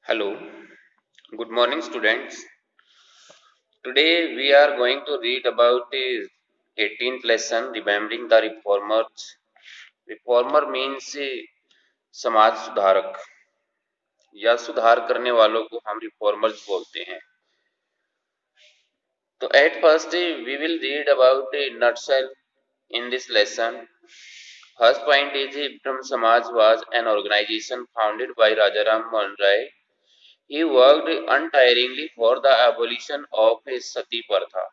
Hello, good morning, students. Today we are going to read about the 18th lesson, Remembering the Reformers. Reformer means समाज सुधारक या सुधार करने वालों को हम रिफॉर्मर्स बोलते हैं. तो at first we will read about a nutshell in this lesson. First point is Brahm Samaj was an organization founded by Rajaram Mohan Rai. He worked untiringly for the abolition of his sati प्रथा.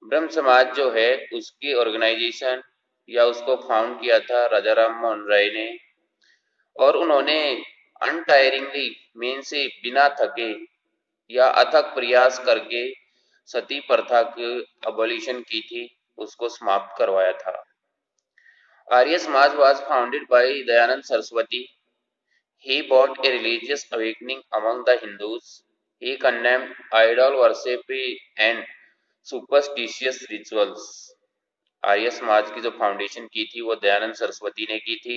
ब्रह्म समाज जो है उसकी organisation या उसको found किया था राजा राम मोहन राय ने, और उन्होंने अनटायरिंगली मीन से बिना थके या अथक प्रयास करके सती प्रथा की अबोलिशन की थी, उसको समाप्त करवाया था. Arya Samaj was founded by Dayanand Saraswati. He brought a religious awakening among the Hindus. He condemned idol worship and superstitious rituals. Arya Samaj की जो फाउंडेशन की थी वो दयानंद सरस्वती ने की थी,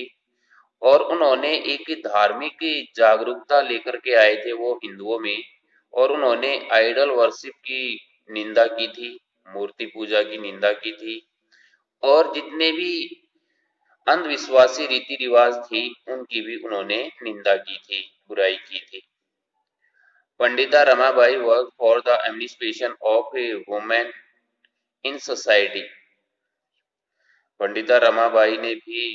और उन्होंने एक धार्मिक जागरूकता लेकर के आए थे वो हिंदुओं में, और उन्होंने आइडल वर्शिप की निंदा की थी, मूर्ति पूजा की निंदा की थी, और जितने भी अंधविश्वासी रीति रिवाज थी उनकी भी उन्होंने निंदा की थी, बुराई की थी. Pandita Ramabai work for the emancipation of a women in society. Pandita Ramabai ने भी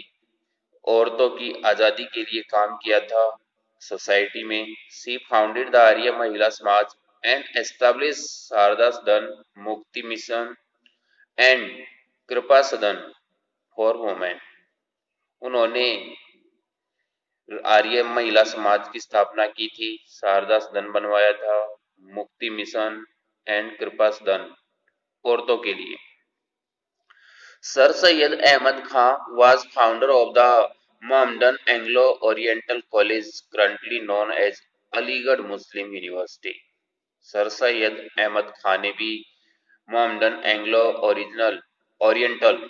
औरतों की आजादी के लिए काम किया था सोसाइटी में. She founded the Arya Mahila समाज एंड एस्टैब्लिश शारदा सदन, मुक्ति मिशन एंड कृपा सदन फॉर वुमेन. उन्होंने आर्य महिला समाज की स्थापना की थी, शारदा सदन बनवाया था, मुक्ति मिशन एंड कृपा सदन औरतों के लिए. Sir Syed Ahmad Khan was founder of the Mohammedan Anglo-Oriental College, currently known as Aligarh Muslim University. Sir Syed Ahmad Khan ने भी मोहम्मदन एंग्लो ओरिएंटल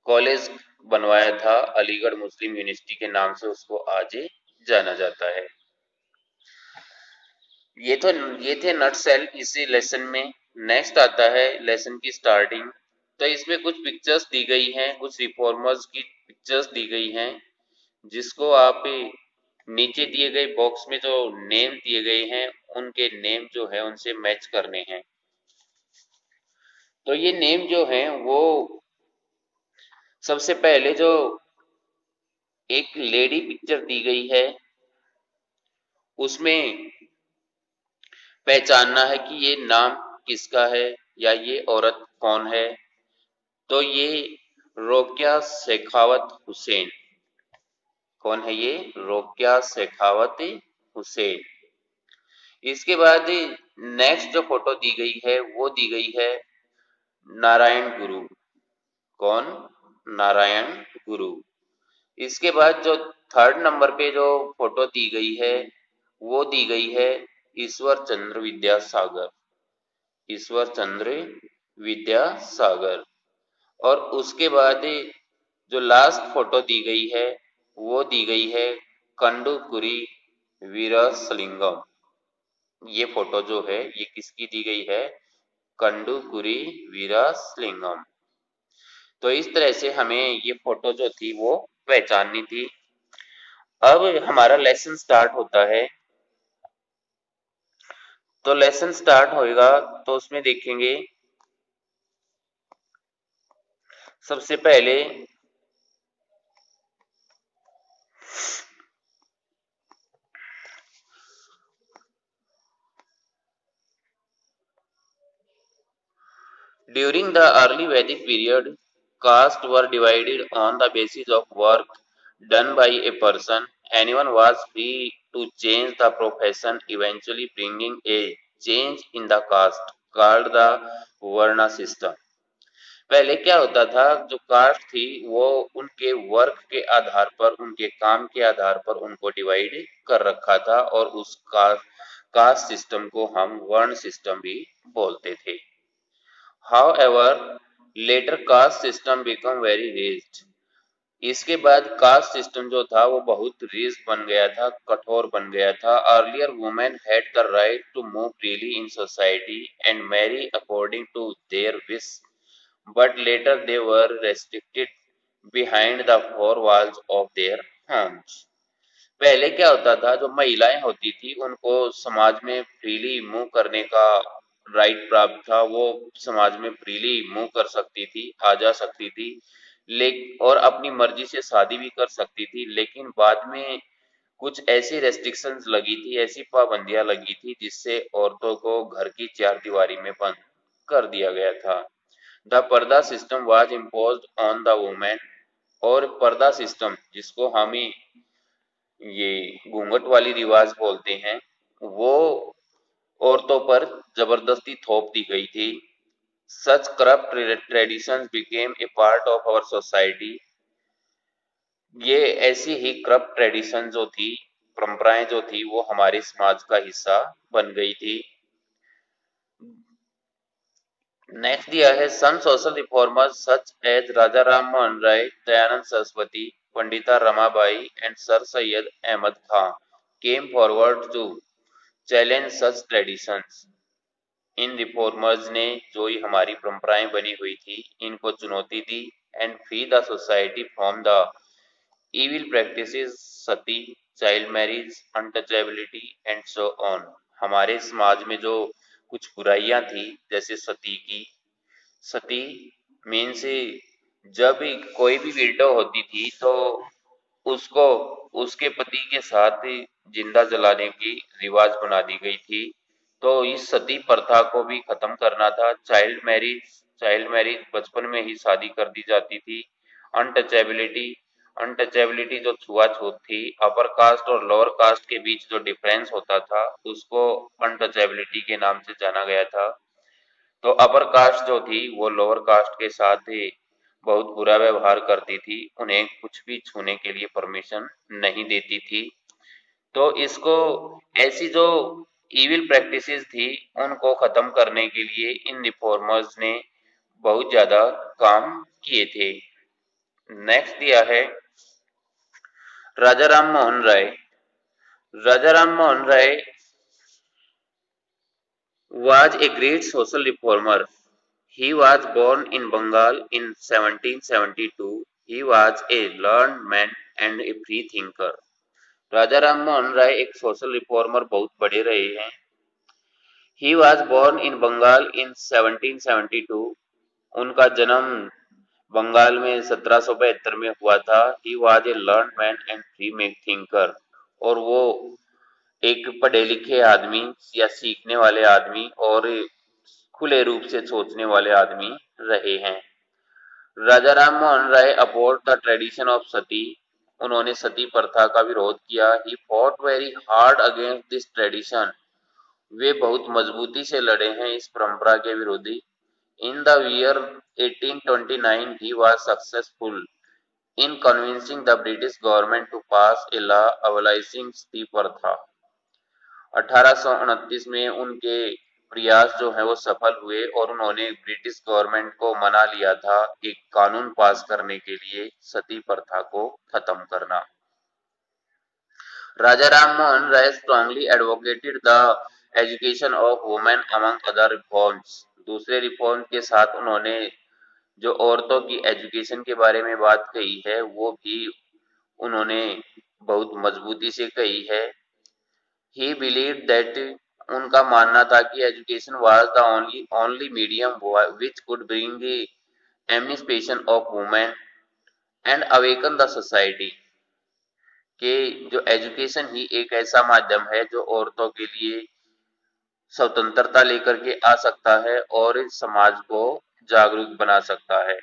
कॉलेज बनवाया था, अलीगढ़ मुस्लिम यूनिवर्सिटी के नाम से उसको आज जाना जाता है. ये थे नटसेल इसी लेसन में. नेक्स्ट आता है लेसन की स्टार्टिंग. तो इसमें कुछ पिक्चर्स दी गई हैं, कुछ रिफॉर्मर्स की पिक्चर्स दी गई हैं, जिसको आप नीचे दिए गए बॉक्स में जो नेम दिए गए हैं उनके नेम जो है उनसे मैच करने हैं. तो ये नेम जो हैं वो सबसे पहले जो एक लेडी पिक्चर दी गई है उसमें पहचानना है कि ये नाम किसका है या ये औरत कौन है. तो ये रोकिया शेखावत हुसैन. कौन है ये? रोकिया शेखावत हुसैन. इसके बाद नेक्स्ट जो फोटो दी गई है वो दी गई है नारायण गुरु. कौन? नारायण गुरु. इसके बाद जो थर्ड नंबर पे जो फोटो दी गई है वो दी गई है ईश्वर चंद्र विद्यासागर. ईश्वर चंद्र विद्यासागर. और उसके बाद जो लास्ट फोटो दी गई है वो दी गई है कंडुकुरी वीरसलिंगम. ये फोटो जो है ये किसकी दी गई है? कंडुकुरी वीरसलिंगम. तो इस तरह से हमें ये फोटो जो थी वो पहचाननी थी. अब हमारा लेसन स्टार्ट होता है. तो लेसन स्टार्ट होएगा तो उसमें देखेंगे सबसे पहले ड्यूरिंग द अर्ली वैदिक period caste were divided on the basis of work done by a person. Anyone was free to change the profession, eventually bringing a change in the caste called the varna system. पहले क्या होता था, जो cast थी वो उनके work के आधार पर, उनके काम के आधार पर उनको डिवाइड कर रखा था, और उस कास्ट सिस्टम को हम वर्ण सिस्टम भी बोलते थे. However, later caste system become very rigid. इसके बाद कास्ट सिस्टम जो था वो बहुत रिस्क बन गया था, कठोर बन गया था। Earlier women had the right to move freely in society and marry according to their wish, but later they were restricted behind the four walls of their homes. पहले क्या होता था, जो महिलाएं होती थी उनको समाज में फ्रीली मूव करने का राइट प्राप्त था। वो समाज में फ्रीली मूव कर सकती थी, आ जा सकती थी, लेकिन और अपनी मर्जी से शादी भी कर सकती थी। लेकिन बाद में कुछ ऐसी रेस्ट्रिक्शंस लगी थी, ऐसी पाबंदियां लगी थी, जिससे औरतों को घर की चार दीवारी में बंद कर दिया गया था। द पर्दा system was imposed on the women. और पर्दा सिस्टम, जिसको हम ही ये घूंघट वाली रिवाज बोलते हैं, वो औरतों पर जबरदस्ती थोप दी गई थी। Such corrupt traditions became a part of our society. ये ऐसी ही करप्ट ट्रेडिशन जो थी, परंपराएं जो थी, वो हमारे समाज का हिस्सा बन गई थी। नेक्स्ट दिया है some social reformers such as Raja Ram Mohan Roy, Dayanand Saraswati, Pandita Ramabai and sir Syed Ahmad Khan came forward to challenge such traditions. इन रिफॉर्मर्स ने जो ये हमारी परंपराएं बनी हुई थी, इनको चुनौती दी and free the society from the evil practices, sati, child marriage, untouchability and so on. हमारे समाज में जो कुछ बुराइयां थी, जैसे सती मीन्स जब कोई भी विडो होती थी तो उसको उसके पति के साथ जिंदा जलाने की रिवाज बना दी गई थी। तो इस सती प्रथा को भी खत्म करना था। चाइल्ड मैरिज बचपन में ही शादी कर दी जाती थी। अनटचेबिलिटी अनटचेबिलिटी जो छुआछूत थी, अपर कास्ट और लोअर कास्ट के बीच जो डिफरेंस होता था, उसको अनटचेबिलिटी के नाम से जाना गया था। तो अपर कास्ट जो थी वो लोअर कास्ट के साथ ही बहुत बुरा व्यवहार करती थी, उन्हें कुछ भी छूने के लिए परमिशन नहीं देती थी। तो इसको ऐसी जो इविल प्रैक्टिसेस थी, उनको खत्म करने के लिए इन रिफॉर्मर्स ने बहुत ज्यादा काम किए थे। नेक्स्ट दिया है राजा राम मोहन राय। राजा राम मोहन राय was a great social reformer. He was born in Bengal in 1772. He was a learned man and a free thinker. राजा राम मोहन राय एक सोशल रिफॉर्मर बहुत बड़े रहे हैं। He was born in Bengal in 1772. उनका जन्म बंगाल में 1772 में हुआ था। He was a learned man and free thinker. और वो एक पढ़े लिखे आदमी या सीखने वाले आदमी और खुले रूप से सोचने वाले आदमी रहे हैं। Raja Ram Mohan Roy oppose the tradition of sati. उन्होंने सती प्रथा का विरोध किया। He fought very hard against this tradition. वे बहुत मजबूती से लड़े हैं इस परंपरा के विरोधी। In the year 1829 he was successful in convincing the British government to pass a law abolishing sati pratha. 1829 में उनके प्रयास जो है वो सफल हुए और उन्होंने ब्रिटिश गवर्नमेंट को मना लिया था एक कानून पास करने के लिए सती प्रथा को खत्म करना। Raja Ram Mohan Roy strongly advocated the education of women among other reforms. दूसरे रिफॉर्म के साथ उन्होंने जो औरतों की एजुकेशन के बारे में बात कही है, वो भी उन्होंने बहुत मजबूती से कही है। ही बिलीव्ड दैट, उनका मानना था कि education was the only medium which could bring emancipation of women and awaken the society. कि जो एजुकेशन ही एक ऐसा माध्यम है जो औरतों के लिए स्वतंत्रता लेकर के आ सकता है और इस समाज को जागरूक बना सकता है।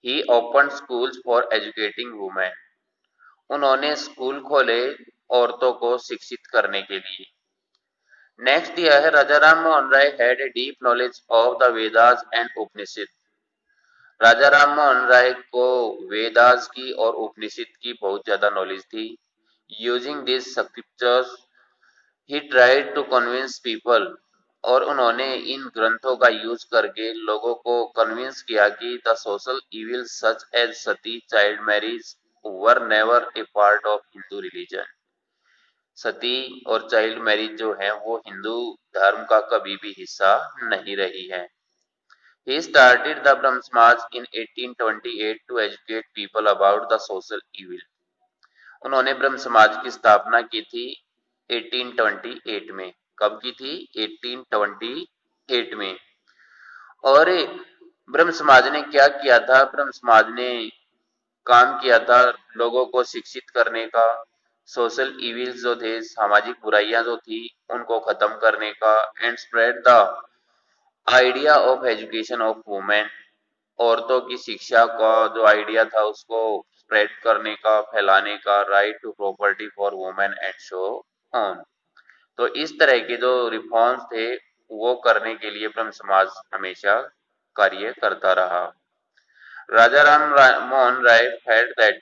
He open schools for educating women. उन्होंने स्कूल खोले औरतों को शिक्षित करने के लिए। नेक्स्ट दिया है Raja Ram Mohan Roy had a deep knowledge of the Vedas and Upanishad. Raja Ram Mohan Roy को वेदास की और उपनिषद की बहुत ज्यादा नॉलेज थी। Using this scriptures he tried to convince people और उन्होंने इन ग्रंथों का यूज करके लोगों को कन्विंस किया कि the social evil such as sati, child marriage were never a part of Hindu religion. Sati और चाइल्ड मैरिज जो है वो हिंदू धर्म का कभी भी हिस्सा नहीं रही है। He started the Brahm Samaj in 1828 to educate people about the social evil. उन्होंने ब्रह्म समाज की स्थापना की थी 1828 में। कब की थी? 1828 में। और ब्रह्म समाज ने क्या किया था? ब्रह्म समाज ने काम किया था लोगों को शिक्षित करने का, सोशल इविल्स जो थे, सामाजिक बुराइयां जो थी, उनको खत्म करने का, and spread the idea of education of women. औरतों की शिक्षा का जो आइडिया था उसको स्प्रेड करने का, फैलाने का, right to property for women and so on. तो इस तरह के जो रिफॉर्म्स थे वो करने के लिए ब्रह्म समाज हमेशा कार्य करता रहा। Raja Mohan Roy felt that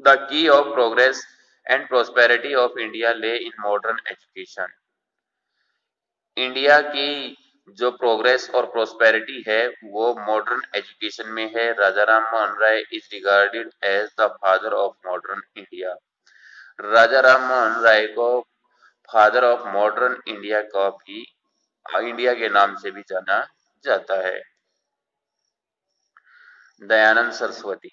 the key of progress and prosperity of India lay in modern education। India की जो प्रोग्रेस और प्रोस्पेरिटी है वो मॉडर्न एजुकेशन में है। Raja Ram Mohan Roy is regarded as the father of modern India. Raja Ram Mohan Roy को फादर ऑफ मॉडर्न इंडिया का भी इंडिया के नाम से भी जाना जाता है। दयानंद सरस्वती,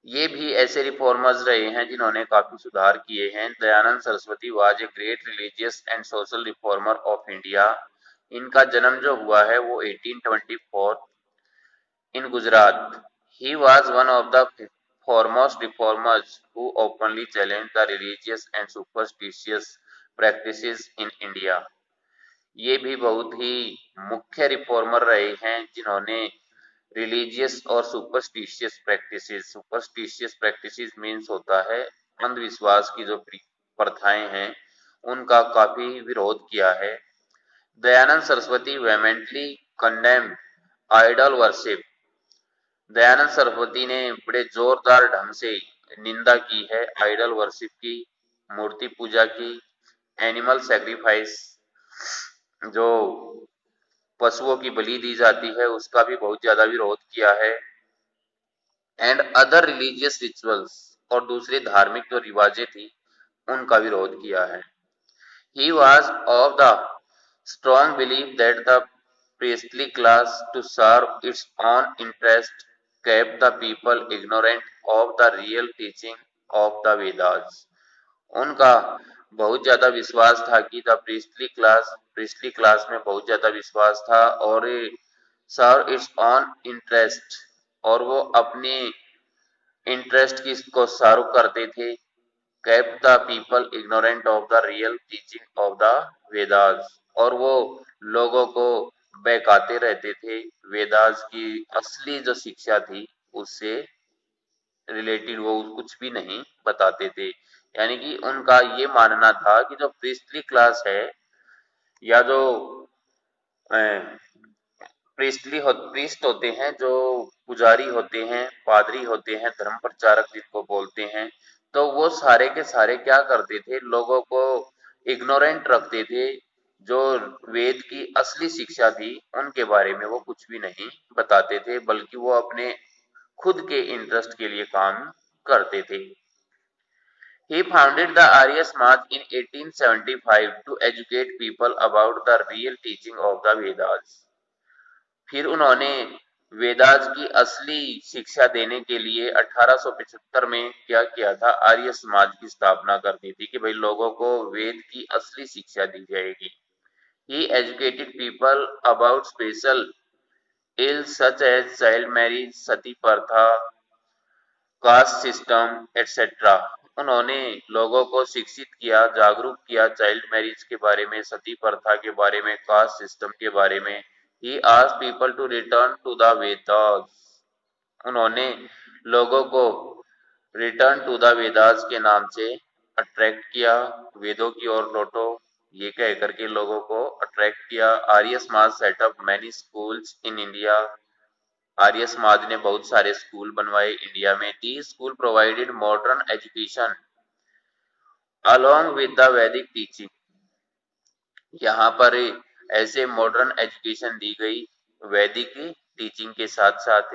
ये भी ऐसे रिफॉर्मर्स रहे हैं जिन्होंने काफी सुधार किए हैं। Dayanand Saraswati was a great religious and social reformer of India. इनका जन्म जो हुआ है वो 1824 in Gujarat. He was one of the foremost reformers who openly challenged the religious and superstitious practices in India। ये भी बहुत ही मुख्य रिफॉर्मर रहे हैं जिन्होंने रिलीजियस और सुपरस्टिशियस प्रैक्टिसेस मीन्स होता है अंधविश्वास की जो प्रथाएं हैं उनका काफी विरोध किया है। Dayanand Saraswati vehemently condemned idol worship. Dayanand Saraswati ने बड़े जोरदार ढंग से निंदा की है आइडल वर्शिप की, मूर्ति पूजा की, एनिमल सैक्रिफाइस, जो पशुओं की बलि दी जाती है उसका भी बहुत ज्यादा विरोध किया है, एंड अदर रिलीजियस रिचुअल्स, और दूसरे धार्मिक जो रिवाजें थी उनका विरोध किया है। He was of the strong belief that the priestly class, to serve its own interest, kept the people ignorant of the real teaching of the Vedas। उनका बहुत ज्यादा विश्वास था कि द प्रीस्टली क्लास में बहुत ज्यादा विश्वास था और सर्व इट्स ऑन इंटरेस्ट, और वो अपने इंटरेस्ट की को सर्व करते थे। kept the people ignorant of the real teaching of the Vedas, और वो लोगों को बहकाते रहते थे वेदास की असली जो शिक्षा थी उससे रिलेटेड वो कुछ भी नहीं बताते थे। यानी कि उनका ये मानना था कि जो प्रीस्टली क्लास है या जो प्रीस्ट होते हैं, जो पुजारी होते हैं, पादरी होते हैं, धर्म प्रचारक जिनको बोलते हैं, तो वो सारे के सारे क्या करते थे? लोगों को इग्नोरेंट रखते थे। जो वेद की असली शिक्षा थी उनके बारे में वो कुछ भी नहीं बताते थे, बल्कि वो अपने खुद के इंटरेस्ट के लिए काम करते थे। He founded the Arya Samaj in 1875 to educate people about the real teaching of the Vedas। फिर उन्होंने वेदास की असली शिक्षा देने के लिए 1875 में क्या किया था? आर्य समाज की स्थापना कर दी थी कि भाई लोगों को वेद की असली शिक्षा दी जाएगी। He educated people about special ills such as child marriage, सती प्रथा, कास्ट सिस्टम एटसेट्रा। उन्होंने लोगों को शिक्षित किया, जागरूक किया चाइल्ड मैरिज के बारे में, सती प्रथा के बारे में, कास्ट सिस्टम के बारे में। He asked people to return to the Vedas। उन्होंने लोगों को रिटर्न टू द वेदास के नाम से अट्रैक्ट किया, वेदों की ओर लौटो, ये कह करके लोगों को अट्रैक्ट किया। Arya Samaj set up many schools in India. Arya Samaj ने बहुत सारे स्कूल बनवाए इंडिया में। The school provided modern education along with the Vedic teaching. यहाँ पर ऐसे मॉडर्न एजुकेशन दी गई वैदिक टीचिंग के साथ साथ।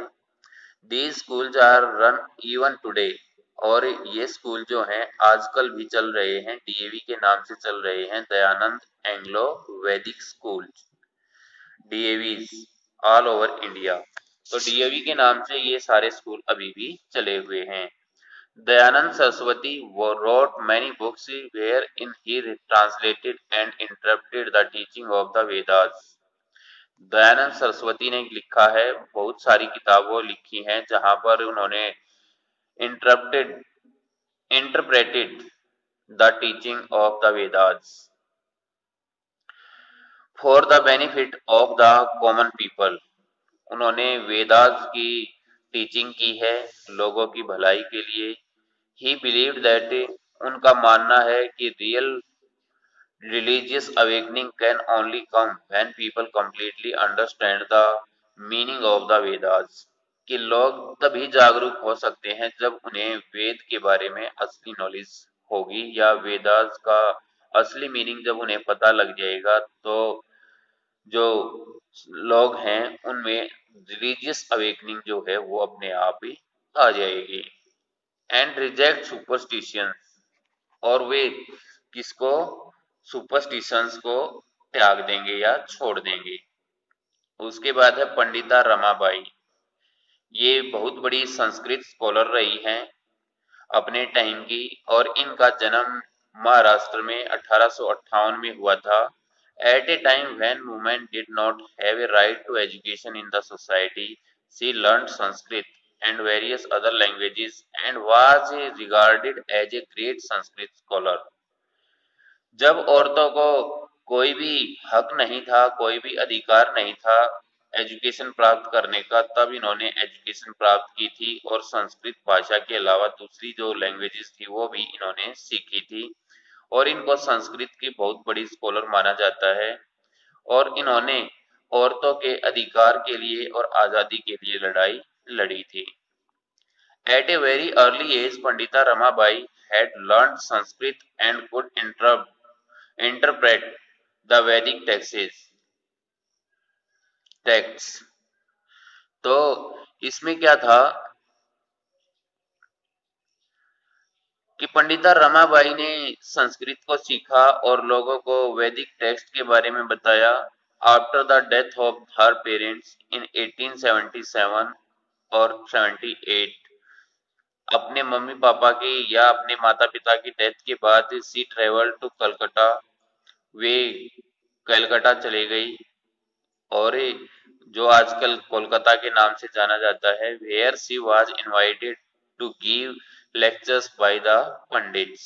These schools are run even today, और ये स्कूल जो हैं आजकल भी चल रहे हैं, डीएवी के नाम से चल रहे हैं, दयानंद एंग्लो वैदिक स्कूल, डीएवीज ऑल ओवर इंडिया। तो डीएवी के नाम से ये सारे स्कूल अभी भी चले हुए हैं। Dayanand Saraswati wrote many books wherein he translated and interpreted the teaching of the Vedas. Dayanand Saraswati ने लिखा है, बहुत सारी किताबों लिखी हैं जहां पर उन्होंने interrupted interpreted the teaching of the Vedas for the benefit of the common people. उन्होंने वेदास की टीचिंग की है लोगों की भलाई के लिए। ही बिलीव्ड दैट, उनका मानना है कि real religious awakening can only come when people completely understand the meaning of the Vedas, कि लोग तभी जागरूक हो सकते हैं जब उन्हें वेद के बारे में असली नॉलेज होगी, या वेदास का असली मीनिंग जब उन्हें पता लग जाएगा, तो जो लोग हैं उनमें रिलीजियस अवेकनिंग जो है वो अपने आप ही आ जाएगी। एंड रिजेक्ट सुपरस्टिशियंस, और वे किसको, सुपरस्टिशंस को त्याग देंगे या छोड़ देंगे। उसके बाद है पंडिता रमाबाई। ये बहुत बड़ी संस्कृत स्कॉलर रही हैं अपने टाइम की, और इनका जन्म महाराष्ट्र में 1858 में हुआ था। At a time when women did not have a right to education in the society, she learn Sanskrit and various other languages and was regarded as a great Sanskrit scholar. जब औरतों को कोई भी हक नहीं था, कोई भी अधिकार नहीं था एजुकेशन प्राप्त करने का, तब इन्होंने एजुकेशन प्राप्त की थी, और संस्कृत भाषा के अलावा दूसरी जो लैंग्वेजेस थी वो भी इन्होंने सीखी थी, और इनको संस्कृत की बहुत बड़ी स्कॉलर माना जाता है। और इन्होंने औरतों के अधिकार के लिए और आजादी के लिए लड़ाई लड़ी थी। At a very early age, Pandita Ramabai had learned Sanskrit and could interpret the Vedic texts। तो इसमें क्या था कि पंडिता रमाबाई ने संस्कृत को सीखा और लोगों को वैदिक टेक्स्ट के बारे में बताया। After the death of her parents इन 1877 और 78, अपने मम्मी पापा की या अपने माता पिता की डेथ के बाद सी ट्रेवल टू कलकत्ता, वे कलकत्ता चले गई, और जो आजकल कोलकाता के नाम से जाना जाता है, where she was invited to give lectures by the pandits.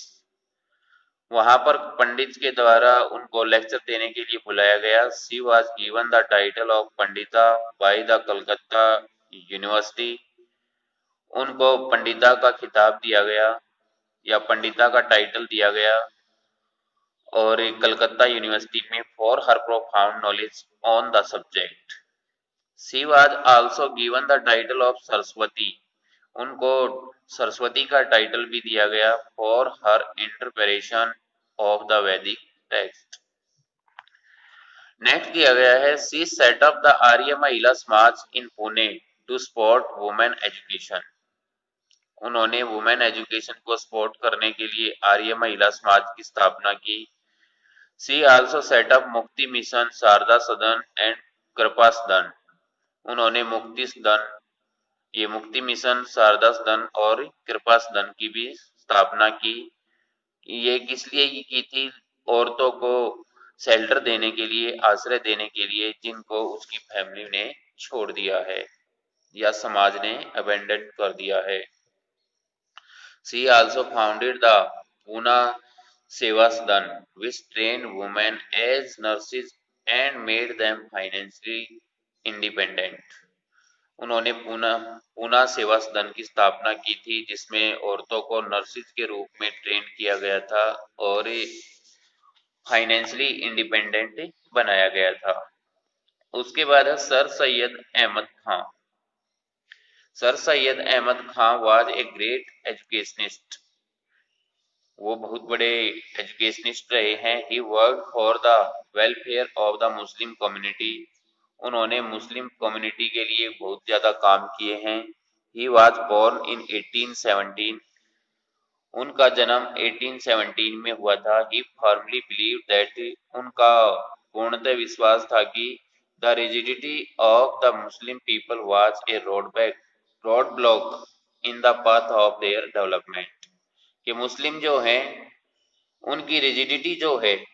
वहां पर पंडित के द्वारा उनको लेक्चर देने के लिए बुलाया गया। She was given the title of Pandita by the Calcutta university. उनको पंडिता का खिताब दिया गया या पंडिता का टाइटल दिया गया, और कलकत्ता यूनिवर्सिटी में, for her profound knowledge on the subject. She was also given the title of Saraswati. उनको सरस्वती का टाइटल भी दिया गया, for her interpretation of the Vedic text. Next दिया गया है, she set up the Arya Mahila Samaj in Pune to support women education. उन्होंने women education को सपोर्ट करने के लिए आर्य महिला समाज की स्थापना की। शी आल्सो सेट अप मुक्ति मिशन, शारदा सदन एंड कृपा सदन। उन्होंने मुक्ति सदन, ये मुक्ति मिशन, शारदा सदन और कृपा सदन की भी स्थापना की। ये किस लिए की थी? औरतों को शेल्टर देने के लिए, आश्रय देने के लिए, जिनको उसकी फैमिली ने छोड़ दिया है या समाज ने अबेंडन कर दिया है। She also founded the Pune Seva Sadan, which trained women as nurses and made them financially independent। उन्होंने पूना सेवा सदन की स्थापना की थी, जिसमें औरतों को नर्सिस के रूप में ट्रेन किया गया था और फाइनेंशियली इंडिपेंडेंट बनाया गया था। उसके बाद है sir Syed Ahmad Khan. Sir Syed Ahmad Khan was a great educationist. वो बहुत बड़े एजुकेशनिस्ट रहे हैं। He work for the welfare of the Muslim community. उन्होंने मुस्लिम कम्युनिटी के लिए बहुत ज्यादा काम किए हैं। He was born in 1817। उनका जन्म 1817 में हुआ था। ही फर्मली बिलीव दैट, उनका पूर्णतः विश्वास था कि the rigidity of the Muslim people was a road block in the path of their development. कि मुस्लिम जो हैं उनकी रिजिडिटी जो है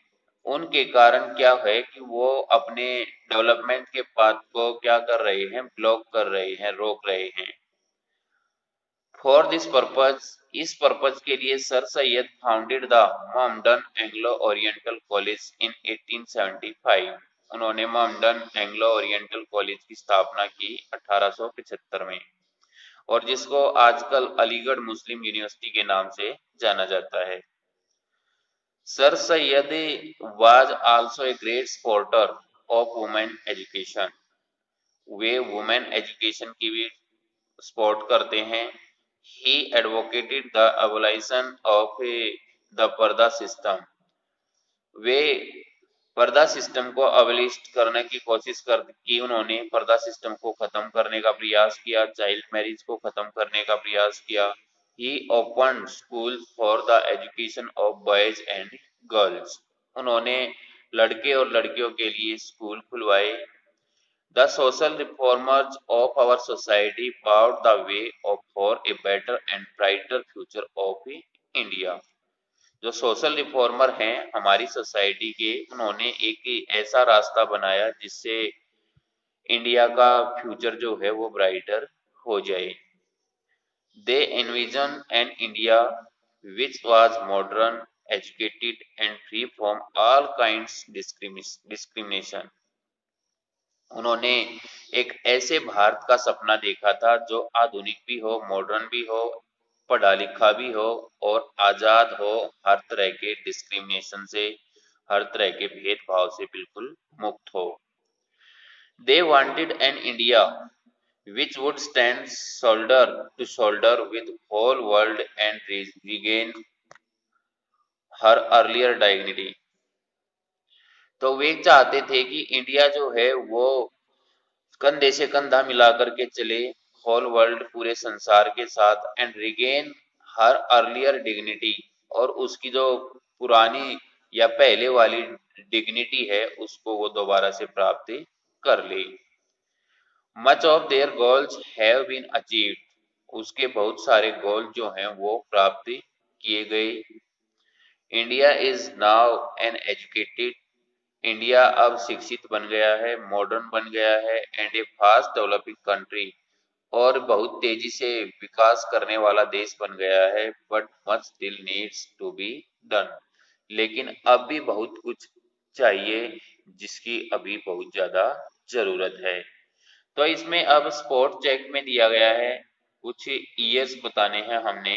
उनके कारण क्या है कि वो अपने डेवलपमेंट के पाथ को क्या कर रहे हैं, ब्लॉक कर रहे हैं, रोक रहे हैं। फॉर दिस पर्पज, इस पर्पज के लिए Sir Syed founded the Mohammedan Anglo oriental college in 1875। उन्होंने मोहम्मदन एंग्लो ओरिएंटल कॉलेज की स्थापना की 1875 में, और जिसको आजकल अलीगढ़ मुस्लिम यूनिवर्सिटी के नाम से जाना जाता है। Sir Syed was also a great supporter of women education. Way women education की भी सपोर्ट करते हैं। ही advocated the abolition of the पर्दा सिस्टम। वे पर्दा सिस्टम को अबलिस्ट करने की कोशिश कर की। उन्होंने पर्दा सिस्टम को खत्म करने का प्रयास किया, चाइल्ड मैरिज को खत्म करने का प्रयास किया। He open school for the education of boys and girls. उन्होंने लड़के और लड़कियों के लिए स्कूल खुलवाए। The social reformers of our society paved the way for a better and brighter future of India। जो सोशल रिफॉर्मर हैं हमारी सोसाइटी के, उन्होंने एक ऐसा रास्ता बनाया जिससे इंडिया का फ्यूचर जो है वो ब्राइटर हो जाए। दे envision an India which was modern, educated and free from all kinds discrimination। उन्होंने एक ऐसे भारत का सपना देखा था जो आधुनिक भी हो, मॉडर्न भी हो, पढ़ा लिखा भी हो और आजाद हो, हर तरह के डिस्क्रिमिनेशन से, हर तरह के भेदभाव से बिल्कुल मुक्त हो। They wanted an India which would stand shoulder to shoulder with whole world and regain her earlier dignity। तो वे चाहते थे कि इंडिया जो है वो कंधे से कंधा मिलाकर के चले होल वर्ल्ड, पूरे संसार के साथ, and regain her earlier dignity, और उसकी जो पुरानी या पहले वाली डिग्निटी है उसको वो दोबारा से प्राप्त कर ले। Much of their goals have been achieved. उसके बहुत सारे गोल जो हैं वो प्राप्त किए गए। India is now an educated, India अब शिक्षित बन गया है, मॉडर्न बन गया है, and A fast developing country, और बहुत तेजी से विकास करने वाला देश बन गया है। But much still needs to be done. लेकिन अब भी बहुत कुछ चाहिए जिसकी अभी बहुत ज्यादा जरूरत है। तो इसमें अब स्पॉट चेक में दिया गया है, कुछ ईयर्स बताने हैं हमने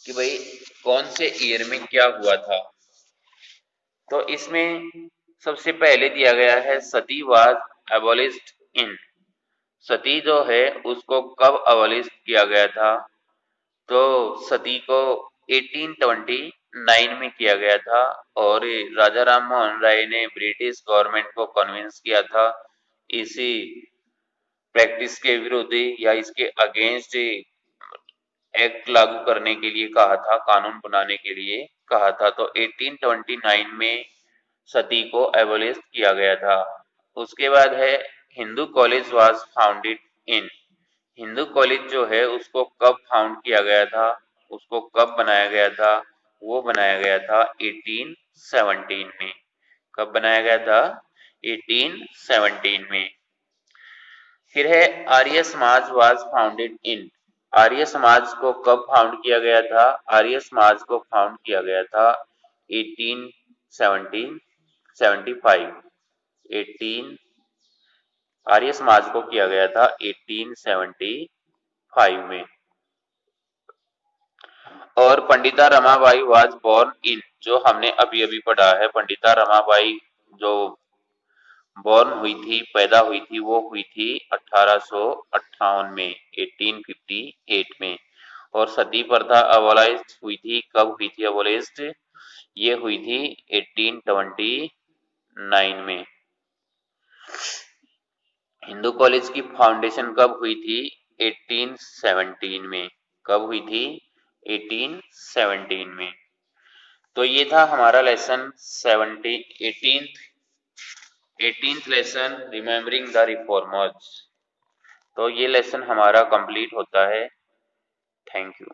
कि भाई कौन से ईयर में क्या हुआ था। तो इसमें सबसे पहले दिया गया है सती वाज एबोलिश्ड इन। सती जो है उसको कब अबॉलिश किया गया था? तो सती को 1829 में किया गया था, और राजा राम मोहन राय ने ब्रिटिश गवर्नमेंट को कन्विंस किया था इसी प्रैक्टिस के विरुद्ध या इसके अगेंस्ट एक्ट लागू करने के लिए कहा था, कानून बनाने के लिए कहा था। तो 1829 में सती को एबोलिश किया गया था। उसके बाद है Hindu college was founded in. Hindu college जो है उसको कब फाउंड किया गया था, उसको कब बनाया गया था? वो बनाया गया था 1817 में। कब बनाया गया था? 1817 में। फिर है Arya Samaj was founded in. Arya Samaj को कब फाउंड किया गया था? आर्य समाज को फाउंड किया गया था 1875। 18 आर्य समाज को किया गया था 1875 में। और Pandita Ramabai was born in, जो हमने अभी अभी पढ़ा है, पंडिता रमाबाई जो बोर्न हुई थी, पैदा हुई थी, वो हुई थी 1858 में, 1858 में। और सती प्रथा अबॉलिश हुई थी, कब हुई थी अबॉलिश्ड? ये हुई थी 1829 में। हिंदू कॉलेज की फाउंडेशन कब हुई थी? 1817 में। कब हुई थी? 1817 में। तो ये था हमारा lesson 18th lesson, remembering the reformers. तो ये लेसन हमारा कंप्लीट होता है। Thank you.